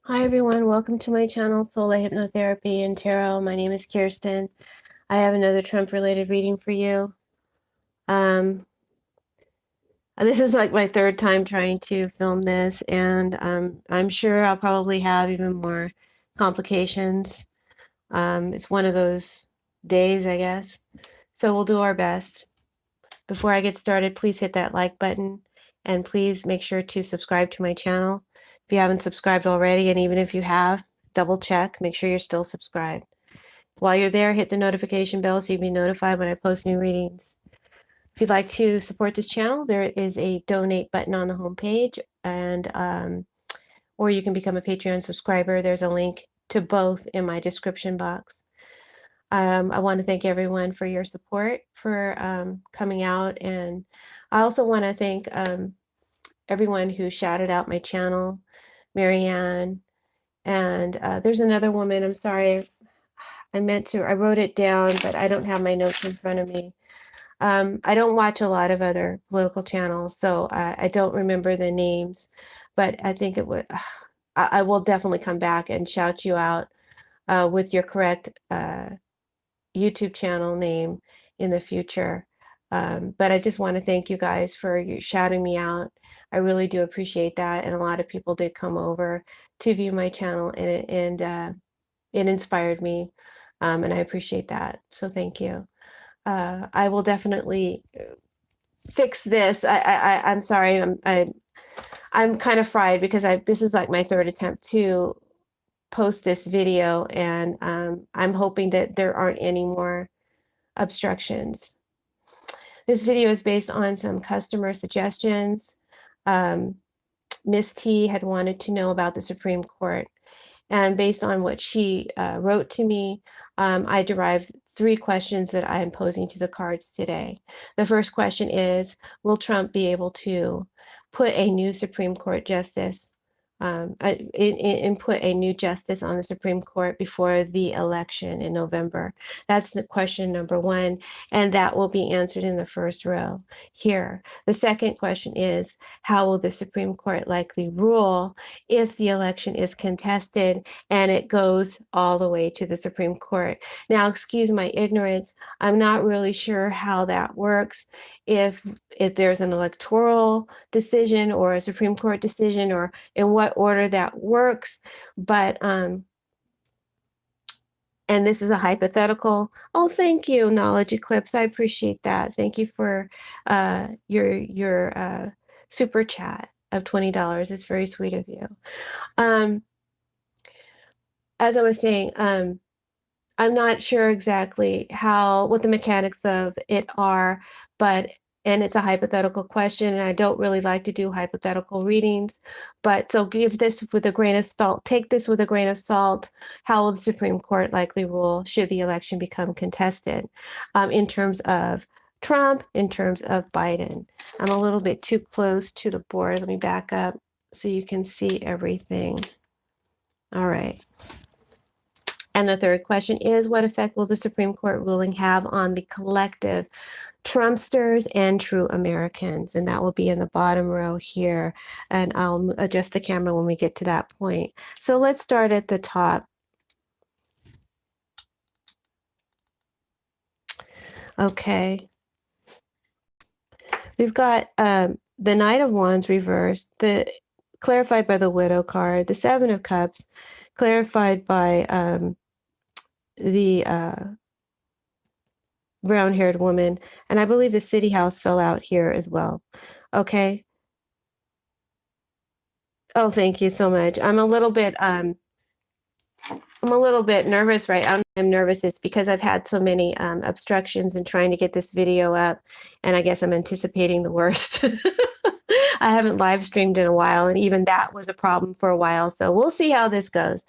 Hi everyone, welcome to my channel, Soulight Hypnotherapy and Tarot. My name is Kirsten. I have another Trump-related reading for you. This is like my third time trying to film this, and I'm sure I'll probably have even more complications. It's one of those days, I guess. So we'll do our best. Before I get started, please hit that like button, and please make sure to subscribe to my channel if you haven't subscribed already, and even if you have, double check, make sure you're still subscribed. While you're there, hit the notification bell so you'll be notified when I post new readings. If you'd like to support this channel, there is a donate button on the homepage, and or you can become a Patreon subscriber. There's a link to both in my description box. I want to thank everyone for your support, for coming out, and I also want to thank everyone who shouted out my channel, Marianne, and there's another woman. I'm sorry, I wrote it down, but I don't have my notes in front of me. I don't watch a lot of other political channels, so I don't remember the names, but I think it would, I will definitely come back and shout you out with your correct YouTube channel name in the future. But I just want to thank you guys for you shouting me out. I really do appreciate that. And a lot of people did come over to view my channel, and it inspired me. And I appreciate that. So thank you. I will definitely fix this. I'm sorry. I'm kind of fried because this is like my third attempt to post this video, and I'm hoping that there aren't any more obstructions. This video is based on some customer suggestions. Miss T had wanted to know about the Supreme Court, and based on what she wrote to me, I derived 3 questions that I am posing to the cards today. The first question is, will Trump be able to put a new Supreme Court justice, put a new justice on the Supreme Court before the election in November? That's the question number 1, and that will be answered in the first row here. The second question is, how will the Supreme Court likely rule if the election is contested and it goes all the way to the Supreme Court? Now, excuse my ignorance, I'm not really sure how that works, if there's an electoral decision or a Supreme Court decision, or in what order that works, but and this is a hypothetical. Oh, thank you, Knowledge Eclipse. I appreciate that. Thank you for your super chat of $20. It's very sweet of you. As I was saying, I'm not sure exactly what the mechanics of it are, and it's a hypothetical question, and I don't really like to do hypothetical readings, but so give this with a grain of salt. Take this with a grain of salt. How will the Supreme Court likely rule should the election become contested, in terms of Trump, in terms of Biden? I'm a little bit too close to the board. Let me back up so you can see everything. All right. And the third question is, what effect will the Supreme Court ruling have on the collective Trumpsters and true Americans? And that will be in the bottom row here. And I'll adjust the camera when we get to that point. So let's start at the top. Okay. We've got the Knight of Wands reversed, clarified by the Widow card, the Seven of Cups, clarified by the brown-haired woman, and I believe the City House fell out here as well. Okay. Oh, thank you so much. I'm a little bit nervous, right? I'm nervous. It's because I've had so many obstructions in trying to get this video up, and I guess I'm anticipating the worst. I haven't live streamed in a while, and even that was a problem for a while. So we'll see how this goes.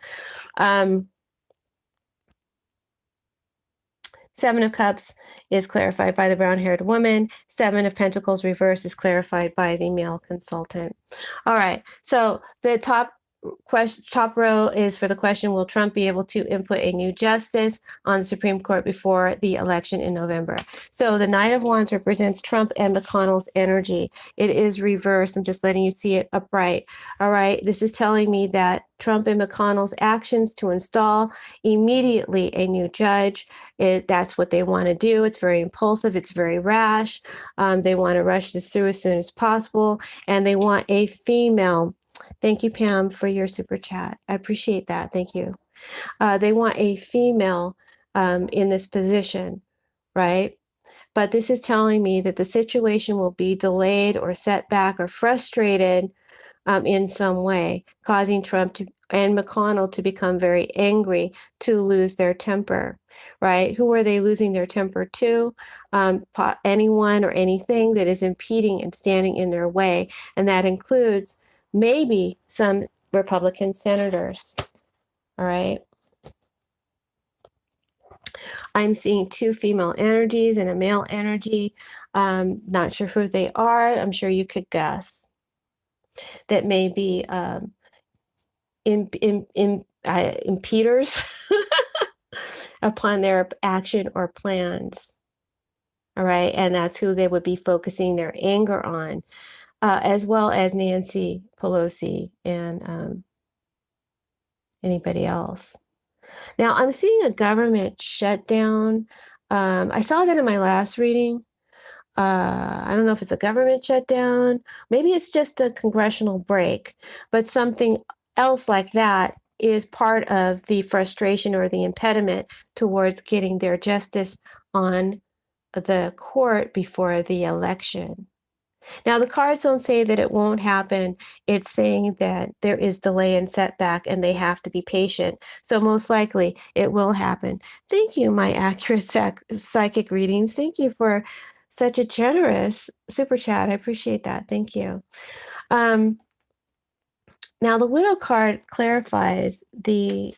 Seven of Cups is clarified by the brown-haired woman. Seven of Pentacles reverse is clarified by the male consultant. All right, so the top top row is for the question, will Trump be able to input a new justice on the Supreme Court before the election in November? So the Knight of Wands represents Trump and McConnell's energy. It is reversed. I'm just letting you see it upright. All right. This is telling me that Trump and McConnell's actions to install immediately a new judge, that's what they want to do. It's very impulsive. It's very rash. They want to rush this through as soon as possible. And they want a female. Thank you, Pam, for your super chat. I appreciate that. Thank you. They want a female in this position, right? But this is telling me that the situation will be delayed or set back or frustrated in some way, causing Trump and McConnell to become very angry, to lose their temper, right? Who are they losing their temper to? Anyone or anything that is impeding and standing in their way. And that includes maybe some Republican senators, all right? I'm seeing two female energies and a male energy. Not sure who they are. I'm sure you could guess. That may be impeders upon their action or plans. All right. And that's who they would be focusing their anger on, as well as Nancy Pelosi and anybody else. Now, I'm seeing a government shutdown. I saw that in my last reading. I don't know if it's a government shutdown. Maybe it's just a congressional break, but something else like that is part of the frustration or the impediment towards getting their justice on the court before the election. Now, the cards don't say that it won't happen. It's saying that there is delay and setback and they have to be patient. So most likely it will happen. Thank you, my accurate psychic readings. Thank you for such a generous super chat. I appreciate that. Thank you. Now, the Widow card clarifies the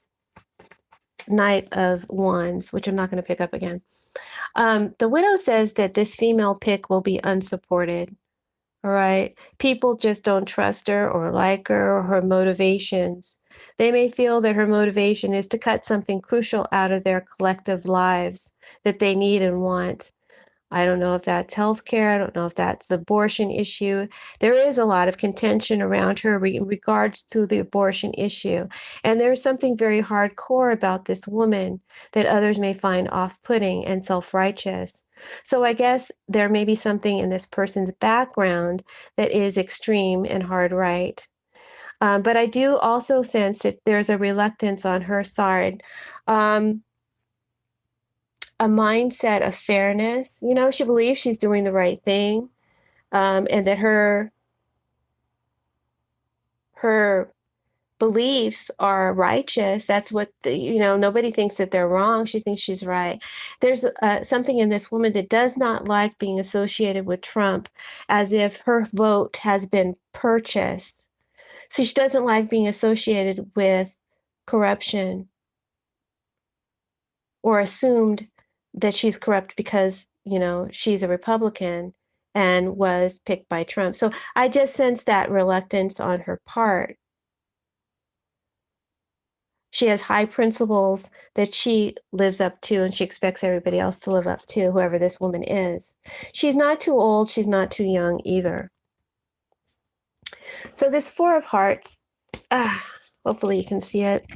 Knight of Wands, which I'm not going to pick up again. The Widow says that this female pick will be unsupported. All right. People just don't trust her or like her or her motivations. They may feel that her motivation is to cut something crucial out of their collective lives that they need and want. I don't know if that's healthcare. I don't know if that's abortion issue. There is a lot of contention around her in regards to the abortion issue. And there's something very hardcore about this woman that others may find off-putting and self-righteous. So I guess there may be something in this person's background that is extreme and hard right. But I do also sense that there's a reluctance on her side. A mindset of fairness. You know, she believes she's doing the right thing, and that her beliefs are righteous. That's what, nobody thinks that they're wrong. She thinks she's right. There's something in this woman that does not like being associated with Trump, as if her vote has been purchased. So she doesn't like being associated with corruption or assumed that she's corrupt because, she's a Republican and was picked by Trump. So I just sense that reluctance on her part. She has high principles that she lives up to, and she expects everybody else to live up to, whoever this woman is. She's not too old. She's not too young either. So this Four of Hearts, hopefully you can see it.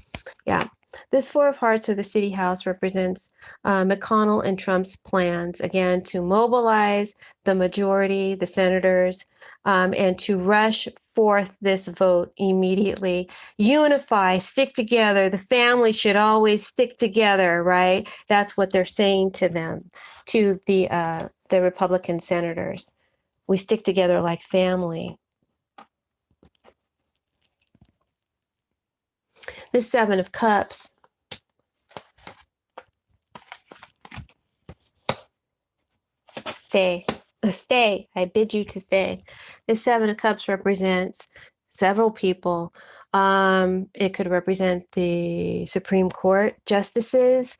Yeah. This Four of Hearts, or the City House, represents McConnell and Trump's plans, again, to mobilize the majority, the senators, and to rush forth this vote immediately. Unify, stick together. The family should always stick together, right? That's what they're saying to them, to the Republican senators. We stick together like family. The Seven of Cups. Stay. Stay. I bid you to stay. The Seven of Cups represents several people. It could represent the Supreme Court justices.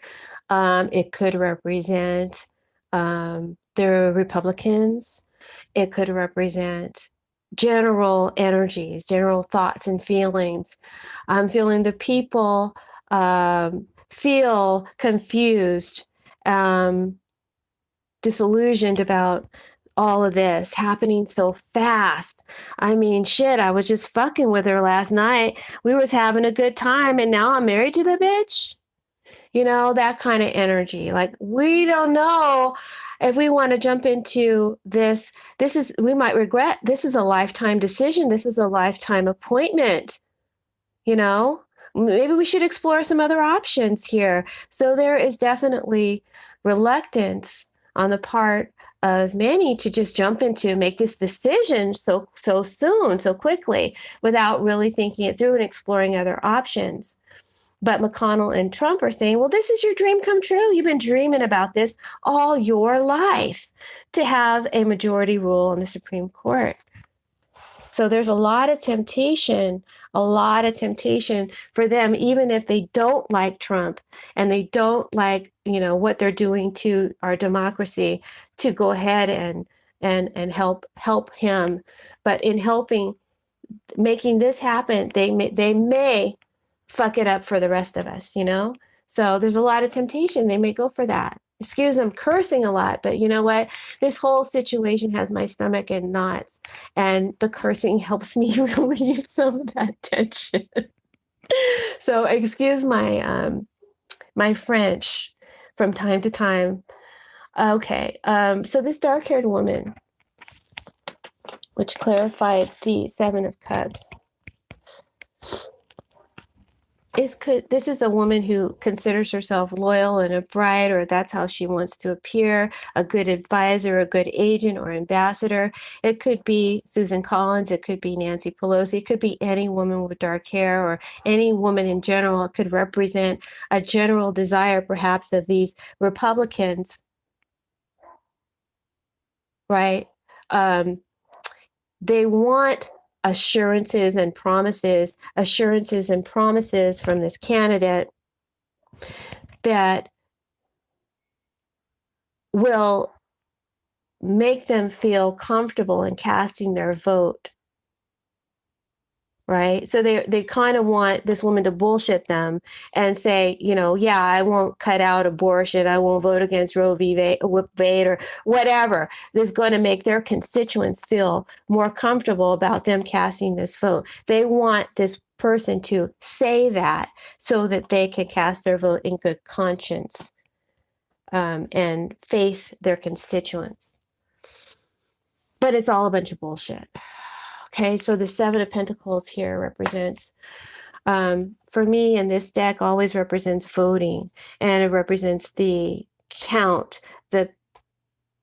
It could represent the Republicans. It could represent general energies, general thoughts and feelings. I'm feeling the people feel confused, um, disillusioned about all of this happening so fast. I mean, shit, I was just fucking with her last night. We was having a good time and now I'm married to the bitch. You know, that kind of energy. Like, we don't know if we want to jump into this. We might regret, this is a lifetime decision. This is a lifetime appointment. You know, maybe we should explore some other options here. So there is definitely reluctance on the part of many to just jump into make this decision so soon, so quickly, without really thinking it through and exploring other options. But McConnell and Trump are saying, well, this is your dream come true. You've been dreaming about this all your life, to have a majority rule on the Supreme Court. So there's a lot of temptation for them, even if they don't like Trump and they don't like, what they're doing to our democracy, to go ahead and help him. But in making this happen, they may fuck it up for the rest of us, So there's a lot of temptation. They may go for that. Excuse them cursing a lot, but you know what? This whole situation has my stomach in knots, and the cursing helps me relieve some of that tension. So excuse my French from time to time. Okay, so this dark-haired woman, which clarified the Seven of Cups, this is a woman who considers herself loyal and upright, or that's how she wants to appear, a good advisor, a good agent or ambassador. It could be Susan Collins, it could be Nancy Pelosi, it could be any woman with dark hair, or any woman in general. It could represent a general desire, perhaps, of these Republicans, right? They want assurances and promises from this candidate that will make them feel comfortable in casting their vote, right? So they kind of want this woman to bullshit them and say, yeah, I won't cut out abortion, I won't vote against Roe v. Wade, or whatever. This is going to make their constituents feel more comfortable about them casting this vote. They want this person to say that so that they can cast their vote in good conscience, and face their constituents. But it's all a bunch of bullshit. Okay, so the Seven of Pentacles here represents, for me, in this deck, always represents voting, and it represents the count, the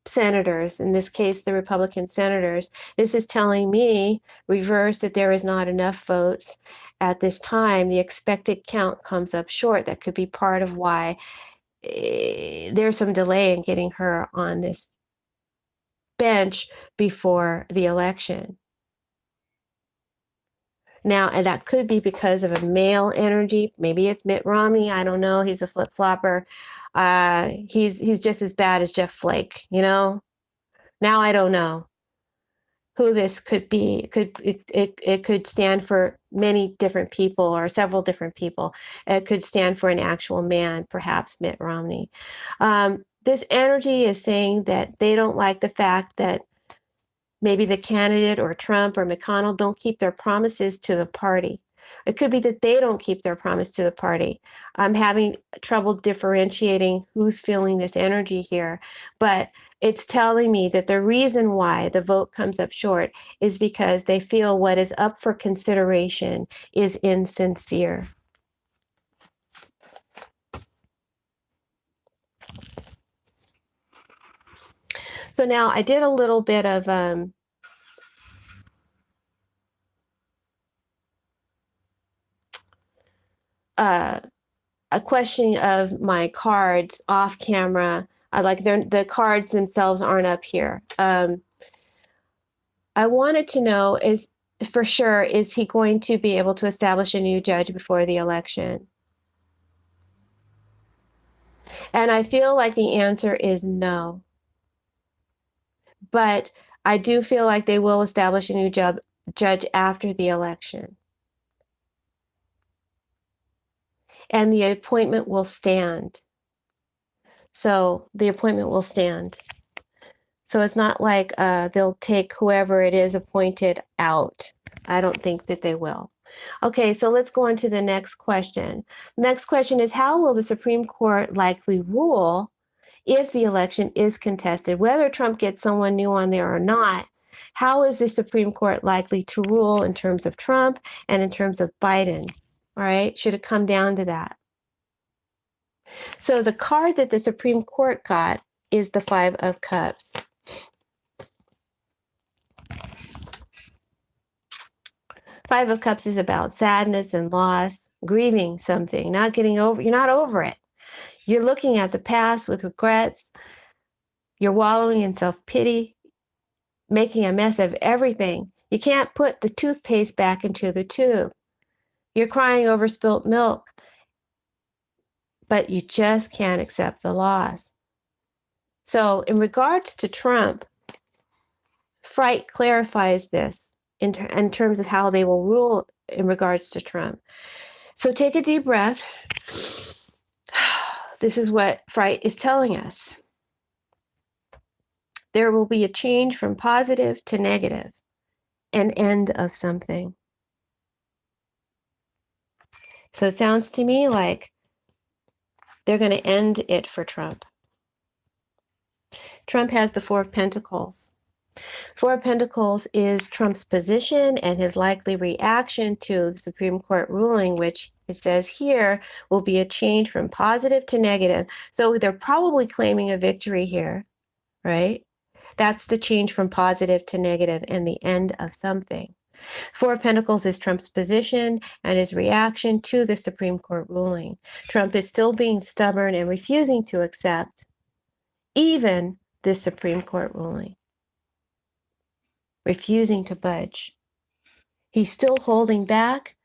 senators, in this case, the Republican senators. This is telling me, reverse, that there is not enough votes at this time. The expected count comes up short. That could be part of why there's some delay in getting her on this bench before the election. Now, and that could be because of a male energy. Maybe it's Mitt Romney. I don't know. He's a flip-flopper. He's just as bad as Jeff Flake, Now I don't know who this could be. It could stand for many different people, or several different people. It could stand for an actual man, perhaps Mitt Romney. This energy is saying that they don't like the fact that maybe the candidate, or Trump or McConnell, don't keep their promises to the party. It could be that they don't keep their promise to the party. I'm having trouble differentiating who's feeling this energy here, but it's telling me that the reason why the vote comes up short is because they feel what is up for consideration is insincere. So now I did a little bit of a questioning of my cards off camera. The cards themselves aren't up here. I wanted to know, is he going to be able to establish a new judge before the election? And I feel like the answer is no. But I do feel like they will establish a new judge after the election. And the appointment will stand. So the appointment will stand. So it's not like they'll take whoever it is appointed out. I don't think that they will. Okay, so let's go on to the next question. Next question is, how will the Supreme Court likely rule if the election is contested? Whether Trump gets someone new on there or not, how is the Supreme Court likely to rule in terms of Trump and in terms of Biden? All right, should it come down to that? So the card that the Supreme Court got is the Five of Cups. Five of Cups is about sadness and loss, grieving something, not getting over, you're not over it. You're looking at the past with regrets. You're wallowing in self-pity, making a mess of everything. You can't put the toothpaste back into the tube. You're crying over spilt milk, but you just can't accept the loss. So in regards to Trump, Fright clarifies this in terms of how they will rule in regards to Trump. So take a deep breath. This is what Fright is telling us. There will be a change from positive to negative, an end of something. So it sounds to me like they're going to end it for Trump. Trump has the Four of Pentacles. Four of Pentacles is Trump's position and his likely reaction to the Supreme Court ruling, which it says here will be a change from positive to negative. So they're probably claiming a victory here, right? That's the change from positive to negative and the end of something. Four of Pentacles is Trump's position and his reaction to the Supreme Court ruling. Trump is still being stubborn and refusing to accept even this Supreme Court ruling. Refusing to budge. He's still holding back.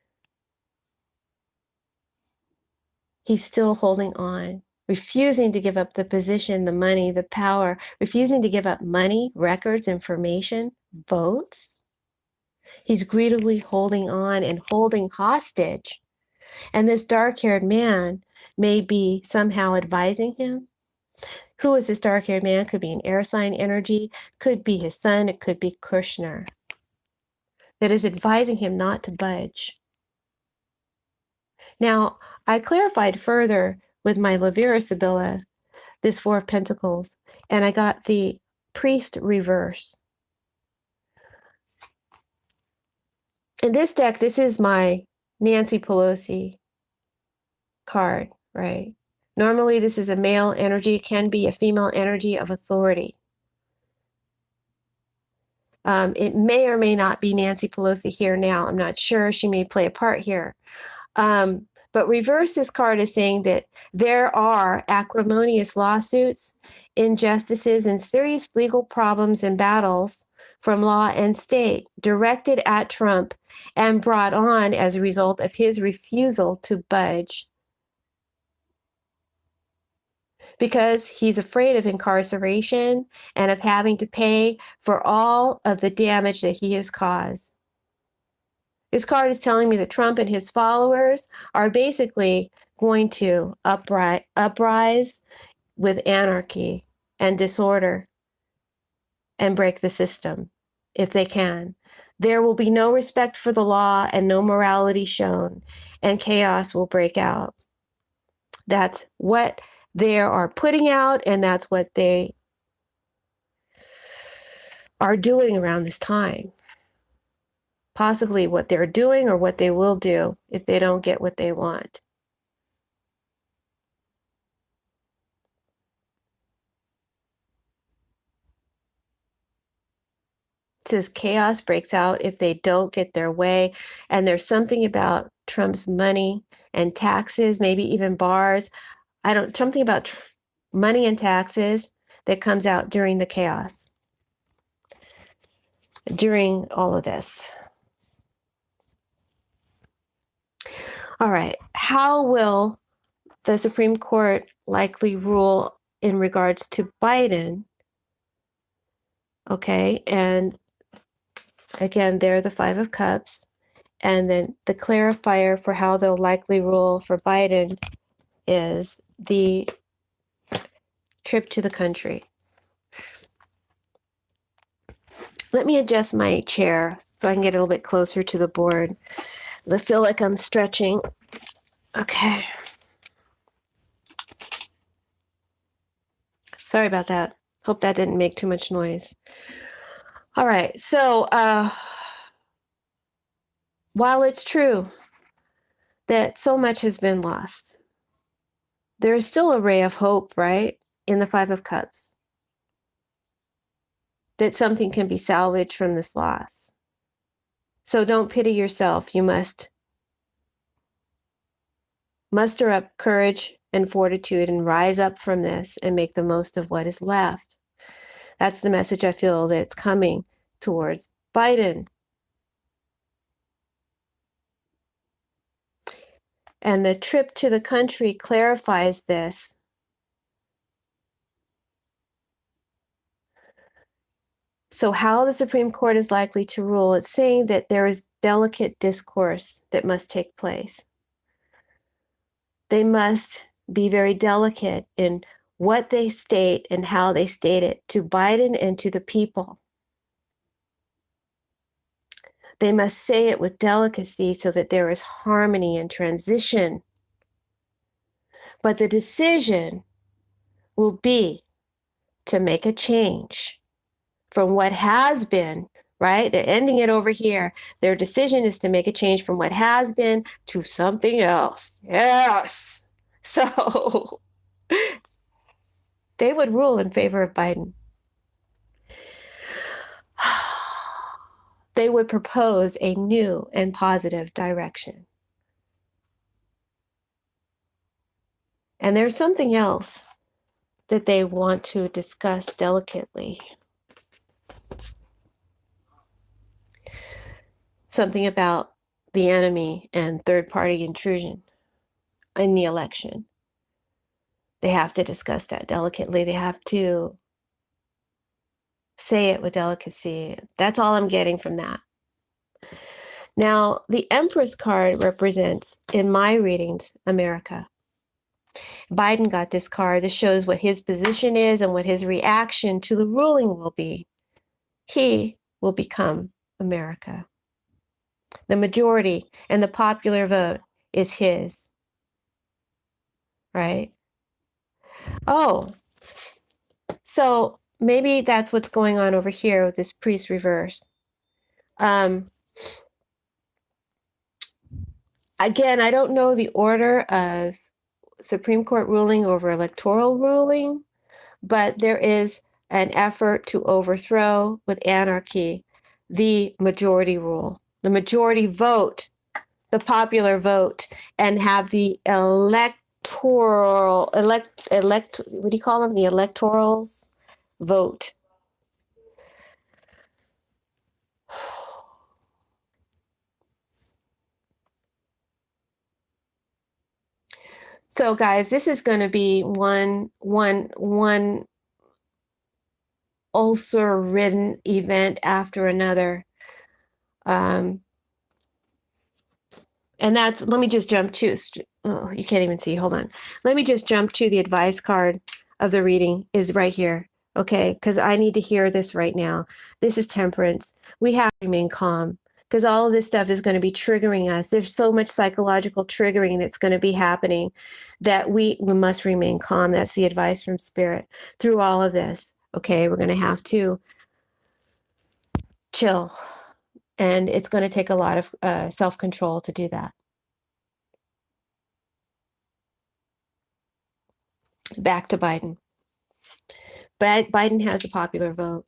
He's still holding on, refusing to give up the position, the money, the power, refusing to give up money, records, information, votes. He's greedily holding on and holding hostage. And this dark-haired man may be somehow advising him. Who is this dark-haired man? Could be an air sign energy, could be his son, it could be Kushner, that is advising him not to budge. Now, I clarified further with my Levira Sibylla, this Four of Pentacles, and I got the Priest reverse. In this deck, this is my Nancy Pelosi card, right? Normally, this is a male energy, can be a female energy of authority. It may or may not be Nancy Pelosi here now. I'm not sure. She may play a part here. But reverse this card is saying that there are acrimonious lawsuits, injustices, and serious legal problems and battles from law and state directed at Trump and brought on as a result of his refusal to budge. Because he's afraid of incarceration and of having to pay for all of the damage that he has caused. This card is telling me that Trump and his followers are basically going to uprise with anarchy and disorder and break the system if they can. There will be no respect for the law and no morality shown, and chaos will break out. That's what they are putting out, and that's what they are doing around this time. Possibly what they're doing or what they will do if they don't get what they want. It says chaos breaks out if they don't get their way. And there's something about Trump's money and taxes, maybe even bars. Something about money and taxes that comes out during the chaos, during all of this. All right. How will the Supreme Court likely rule in regards to Biden Okay, and again, they're the Five of Cups. And then the clarifier for how they'll likely rule for Biden is the trip to the country. Let me adjust my chair so I can get a little bit closer to the board. I feel like I'm stretching. Okay. Sorry about that. Hope that didn't make too much noise. All right. So while it's true that so much has been lost, there is still a ray of hope, right? In the Five of Cups. That something can be salvaged from this loss. So don't pity yourself. You must muster up courage and fortitude and rise up from this and make the most of what is left. That's the message I feel that it's coming towards Biden. And the trip to the country clarifies this. So how the Supreme Court is likely to rule, it's saying that there is delicate discourse that must take place. They must be very delicate in what they state and how they state it to Biden and to the people. They must say it with delicacy so that there is harmony and transition. But the decision will be to make a change from what has been, right? They're ending it over here. Their decision is to make a change from what has been to something else. Yes. So they would rule in favor of Biden. They would propose a new and positive direction. And there's something else that they want to discuss delicately. Something about the enemy and third-party intrusion in the election. They have to discuss that delicately. They have to say it with delicacy. That's all I'm getting from that. Now, the Empress card represents, in my readings, America. Biden got this card. This shows what his position is and what his reaction to the ruling will be. He will become America. The majority and the popular vote is his, right? Oh, so maybe that's what's going on over here with this priest reverse. Again, I don't know the order of Supreme Court ruling over electoral ruling, but there is an effort to overthrow with anarchy the majority rule, the majority vote, the popular vote, and have the what do you call them? The electorals vote. So guys, this is going to be one ulcer-ridden event after another. And that's, let me just jump to, oh, you can't even see, hold on. Let me just jump to the advice card of the reading is right here, okay? Because I need to hear this right now. This is temperance. We have to remain calm because all of this stuff is going to be triggering us. There's so much psychological triggering that's going to be happening that we must remain calm. That's the advice from Spirit through all of this, okay? We're going to have to chill. And it's going to take a lot of self-control to do that. Back to Biden. But Biden has a popular vote.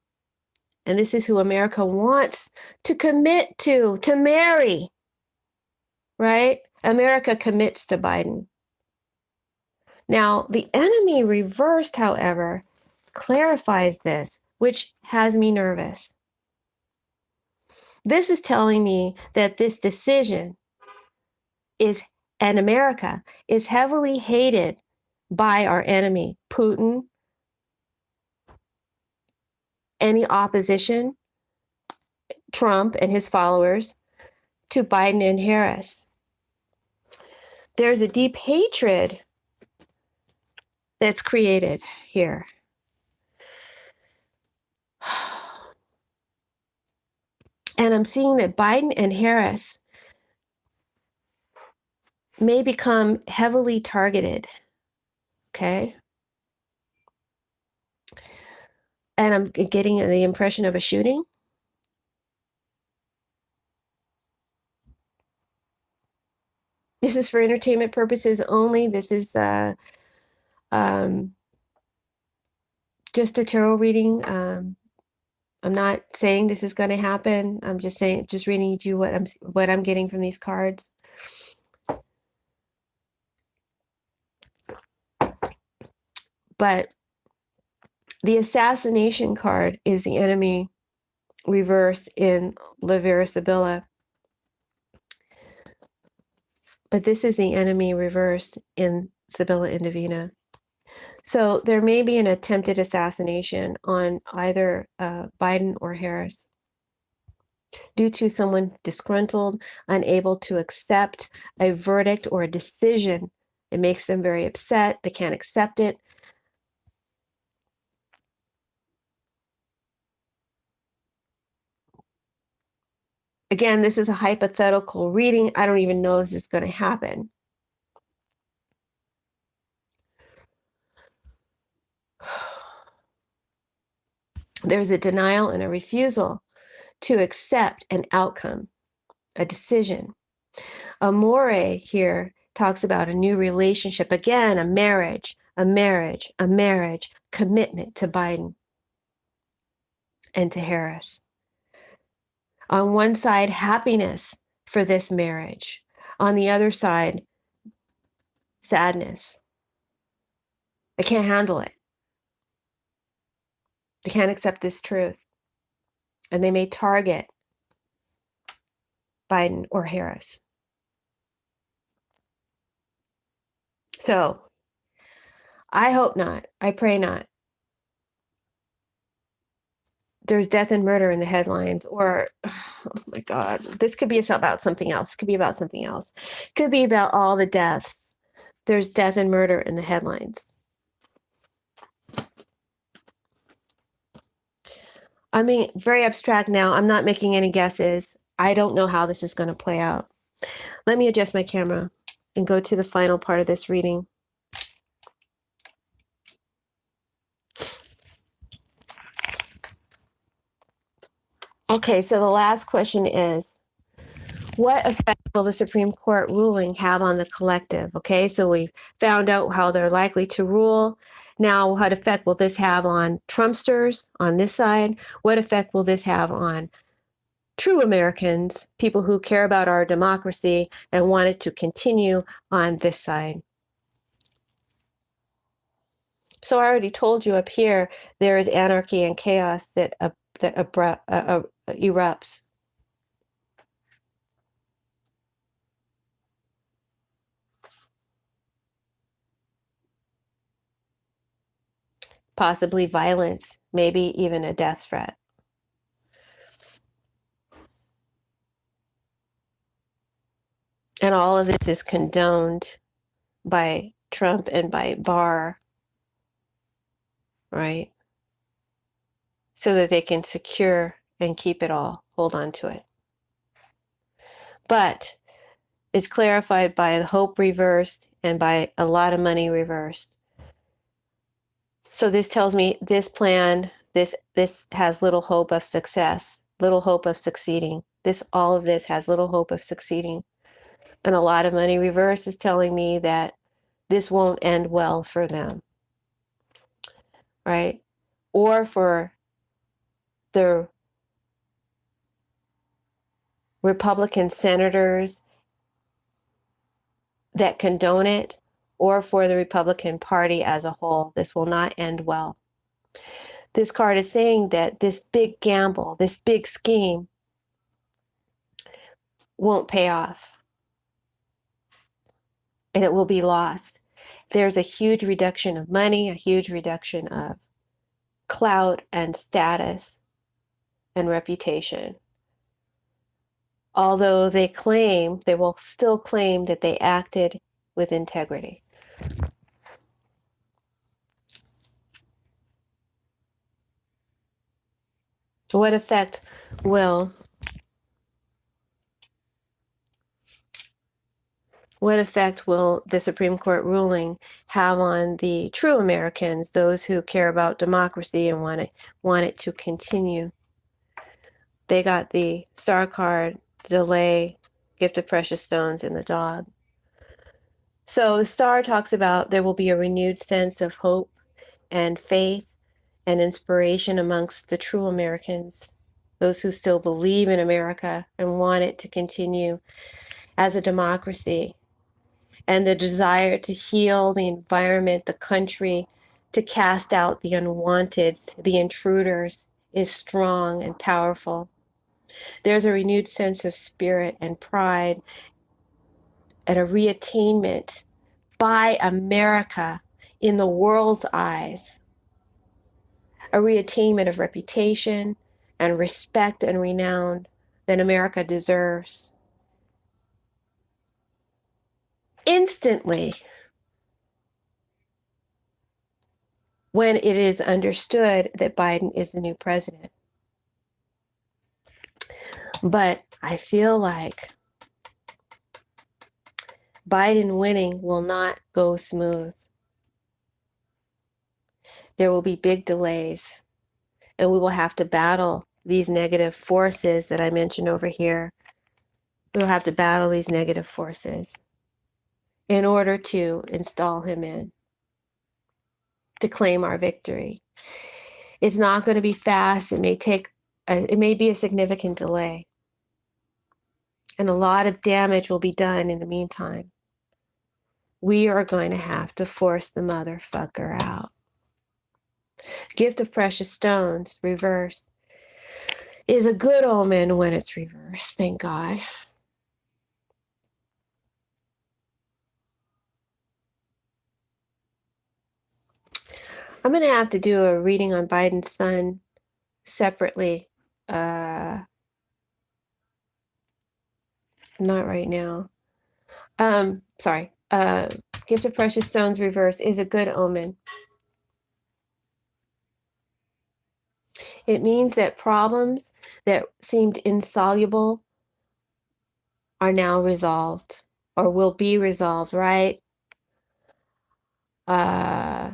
And this is who America wants to commit to marry, right? America commits to Biden. Now, the enemy reversed, however, clarifies this, which has me nervous. This is telling me that this decision and America is heavily hated by our enemy, Putin, any opposition, Trump and his followers, to Biden and Harris. There's a deep hatred that's created here. And I'm seeing that Biden and Harris may become heavily targeted. Okay. And I'm getting the impression of a shooting. This is for entertainment purposes only. This is just a tarot reading. I'm not saying this is going to happen. I'm just saying, just reading you what I'm getting from these cards. But the assassination card is the enemy reversed in Livera Sibilla. But this is the enemy reversed in Sibilla and Divina. So there may be an attempted assassination on either Biden or Harris due to someone disgruntled, unable to accept a verdict or a decision. It makes them very upset. They can't accept it. Again, this is a hypothetical reading. I don't even know if this is going to happen. There's a denial and a refusal to accept an outcome, a decision. Amore here talks about a new relationship. Again, a marriage, commitment to Biden and to Harris. On one side, happiness for this marriage. On the other side, sadness. They can't handle it. They can't accept this truth. And they may target Biden or Harris. So I hope not. I pray not. There's death and murder in the headlines, or, oh my God, this could be about something else. It could be about something else. It could be about all the deaths. There's death and murder in the headlines. I mean, very abstract now. I'm not making any guesses. I don't know how this is going to play out. Let me adjust my camera and go to the final part of this reading. Okay, so the last question is, what effect will the Supreme Court ruling have on the collective? Okay, so we found out how they're likely to rule. Now, what effect will this have on Trumpsters on this side? What effect will this have on true Americans, people who care about our democracy and want it to continue on this side? So I already told you up here, there is anarchy and chaos that erupts. Possibly violence, maybe even a death threat. And all of this is condoned by Trump and by Barr, right? So that they can secure and keep it all, hold on to it. But it's clarified by hope reversed and by a lot of money reversed. So this tells me this plan, this has little hope of success, little hope of succeeding. All of this has little hope of succeeding. And a lot of money reverse is telling me that this won't end well for them, right? Or for the Republican senators that condone it, or for the Republican Party as a whole. This will not end well. This card is saying that this big gamble, this big scheme won't pay off, and it will be lost. There's a huge reduction of money, a huge reduction of clout and status and reputation. Although they will still claim that they acted with integrity. What effect will the Supreme Court ruling have on the true Americans, those who care about democracy and want it to continue? They got the star card, the delay, gift of precious stones, and the dog. So the star talks about there will be a renewed sense of hope and faith and inspiration amongst the true Americans, those who still believe in America and want it to continue as a democracy, and the desire to heal the environment, the country, to cast out the unwanteds, the intruders, is strong and powerful. There's a renewed sense of spirit and pride and a reattainment by America in the world's eyes, a reattainment of reputation and respect and renown that America deserves. Instantly, when it is understood that Biden is the new president. But I feel like Biden winning will not go smooth. There will be big delays, and we will have to battle these negative forces that I mentioned over here. We will have to battle these negative forces in order to install him in, to claim our victory. It's not going to be fast. It may be a significant delay. And a lot of damage will be done in the meantime. We are going to have to force the motherfucker out. Gift of precious stones, reverse, is a good omen when it's reversed, thank God. I'm going to have to do a reading on Biden's son separately. Not right now. Sorry. Gift of precious stones, reverse, is a good omen. It means that problems that seemed insoluble are now resolved or will be resolved, right? Not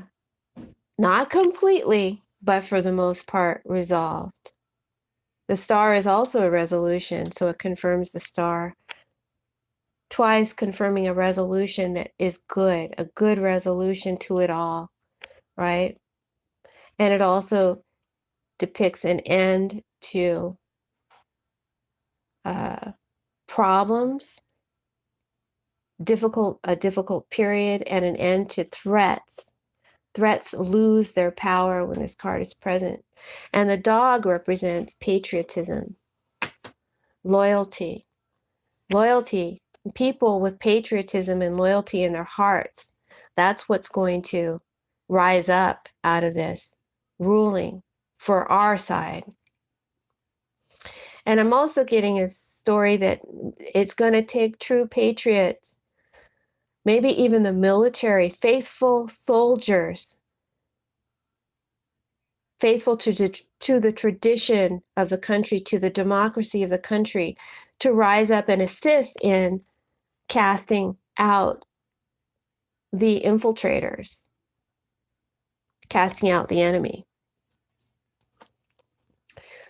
completely, but for the most part resolved. The star is also a resolution, so it confirms the star. Twice confirming a resolution that is good, a good resolution to it all, right? And it also depicts an end to problems, a difficult period, and an end to threats. Threats lose their power when this card is present. And the dog represents patriotism, loyalty. Loyalty. People with patriotism and loyalty in their hearts, that's what's going to rise up out of this ruling for our side. And I'm also getting a story that it's going to take true patriots, maybe even the military, faithful soldiers, faithful to the tradition of the country, to the democracy of the country, to rise up and assist in casting out the infiltrators, casting out the enemy.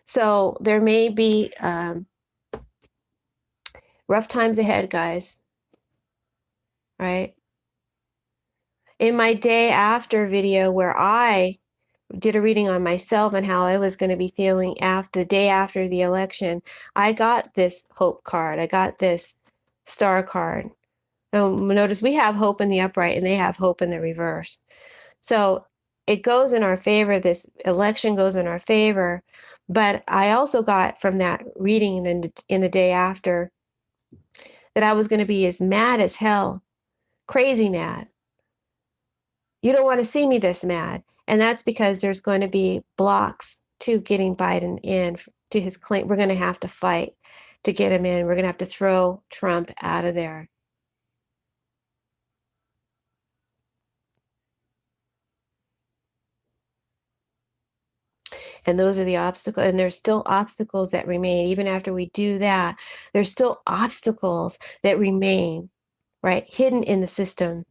So there may be rough times ahead, guys, right? In my day after video where I did a reading on myself and how I was going to be feeling the day after the election, I got this hope card. I got this star card. Now, notice we have hope in the upright and they have hope in the reverse. So it goes in our favor. This election goes in our favor. But I also got from that reading in the day after that I was going to be as mad as hell, crazy mad. You don't want to see me this mad. And that's because there's going to be blocks to getting Biden in to his claim. We're going to have to fight to get him in. We're going to have to throw Trump out of there. And those are the obstacles. And there's still obstacles that remain. Even after we do that, there's still obstacles that remain, right? Hidden in the system.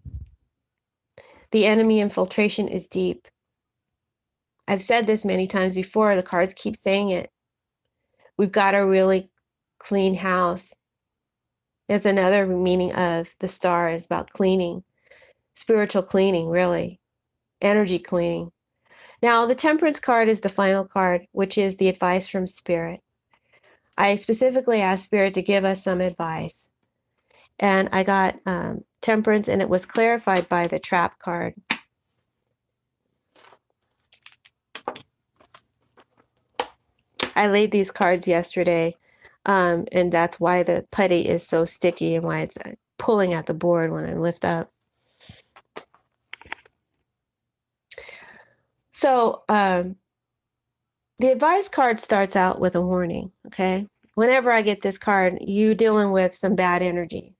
The enemy infiltration is deep. I've said this many times before. The cards keep saying it. We've got a really clean house. There's another meaning of the star is about cleaning, spiritual cleaning, really, energy cleaning. Now, the Temperance card is the final card, which is the advice from Spirit. I specifically asked Spirit to give us some advice. And I got Temperance, and it was clarified by the Trap card. I laid these cards yesterday, and that's why the putty is so sticky and why it's pulling at the board when I lift up. So the advice card starts out with a warning, okay? Whenever I get this card, you dealing with some bad energy.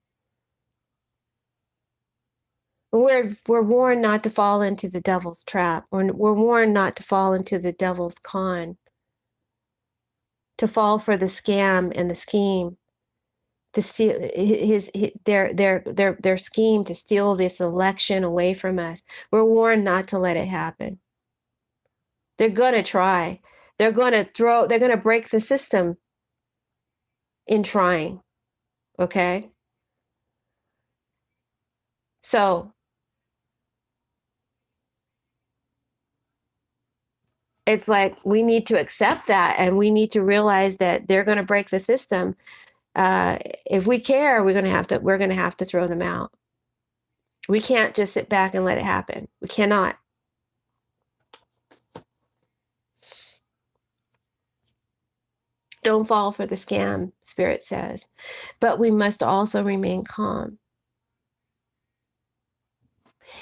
We're warned not to fall into the devil's trap. We're warned not to fall into the devil's con, to fall for the scam and the scheme, to steal their scheme to steal this election away from us. We're warned not to let it happen. They're going to try. They're going to break the system in trying. Okay? So it's like we need to accept that, and we need to realize that they're going to break the system. If we care, we're going to have to throw them out. We can't just sit back and let it happen. We cannot. Don't fall for the scam, Spirit says. But we must also remain calm.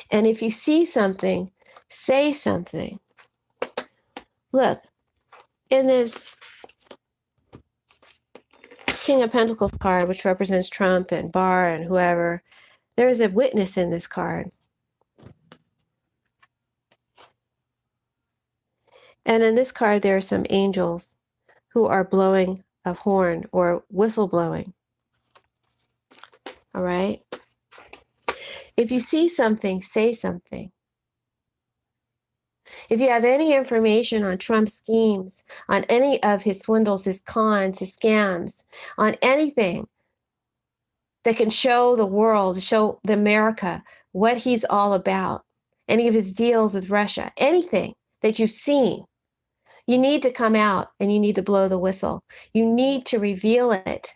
And if you see something, say something. Look, in this King of Pentacles card, which represents Trump and Barr and whoever, there is a witness in this card. And in this card, there are some angels who are blowing a horn or whistleblowing. All right? If you see something, say something. If you have any information on Trump's schemes, on any of his swindles, his cons, his scams, on anything that can show the world, show the America what he's all about, any of his deals with Russia, anything that you've seen, you need to come out and you need to blow the whistle. You need to reveal it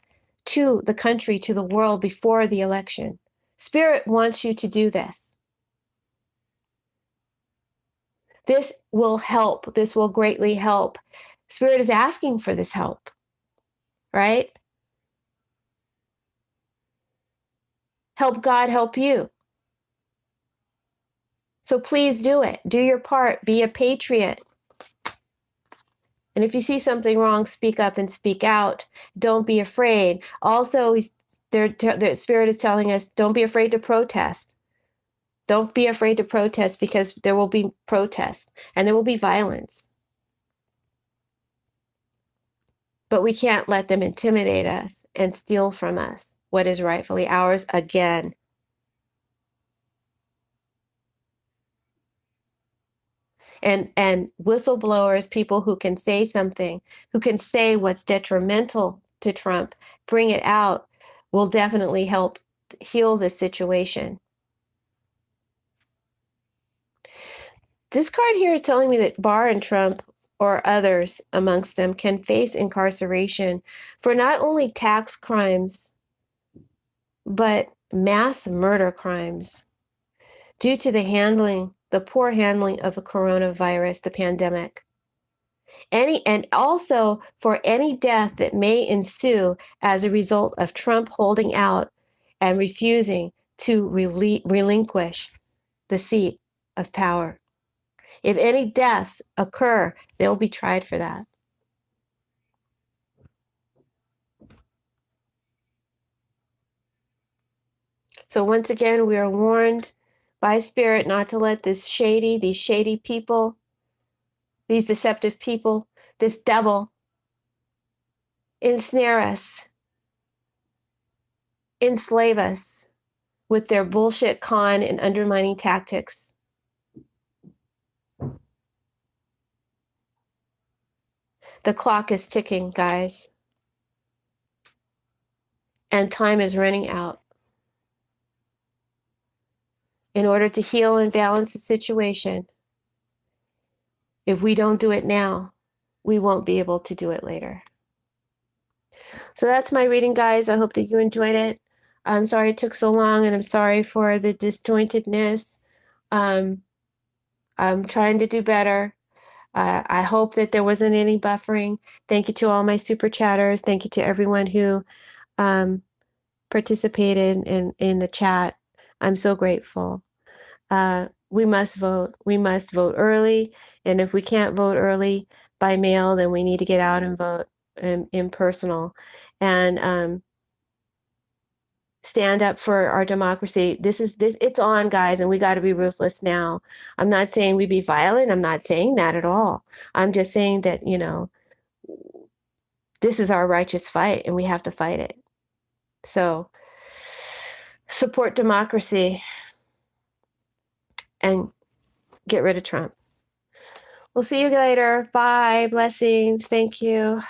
to the country, to the world before the election. Spirit wants you to do this. This will help. This will greatly help. Spirit is asking for this help, right? Help God help you. So please do it. Do your part. Be a patriot. And if you see something wrong, speak up and speak out. Don't be afraid. Also, the Spirit is telling us, don't be afraid to protest. Don't be afraid to protest, because there will be protests and there will be violence. But we can't let them intimidate us and steal from us what is rightfully ours again. And whistleblowers, people who can say something, who can say what's detrimental to Trump, bring it out, will definitely help heal this situation. This card here is telling me that Barr and Trump, or others amongst them, can face incarceration for not only tax crimes, but mass murder crimes due to the poor handling of the coronavirus, the pandemic. And also for any death that may ensue as a result of Trump holding out and refusing to relinquish the seat of power. If any deaths occur, they'll be tried for that. So once again, we are warned by Spirit not to let these shady people, these deceptive people, this devil ensnare us, enslave us with their bullshit con and undermining tactics. The clock is ticking, guys, and time is running out. In order to heal and balance the situation, if we don't do it now, we won't be able to do it later. So that's my reading, guys. I hope that you enjoyed it. I'm sorry it took so long, and I'm sorry for the disjointedness. I'm trying to do better. I hope that there wasn't any buffering. Thank you to all my super chatters. Thank you to everyone who participated in the chat. I'm so grateful. We must vote. We must vote early. And if we can't vote early by mail, then we need to get out and vote in personal. And stand up for our democracy. It's on, guys, and we got to be ruthless now. I'm not saying we be violent. I'm not saying that at all. I'm just saying that, this is our righteous fight and we have to fight it. So support democracy and get rid of Trump. We'll see you later. Bye. Blessings. Thank you.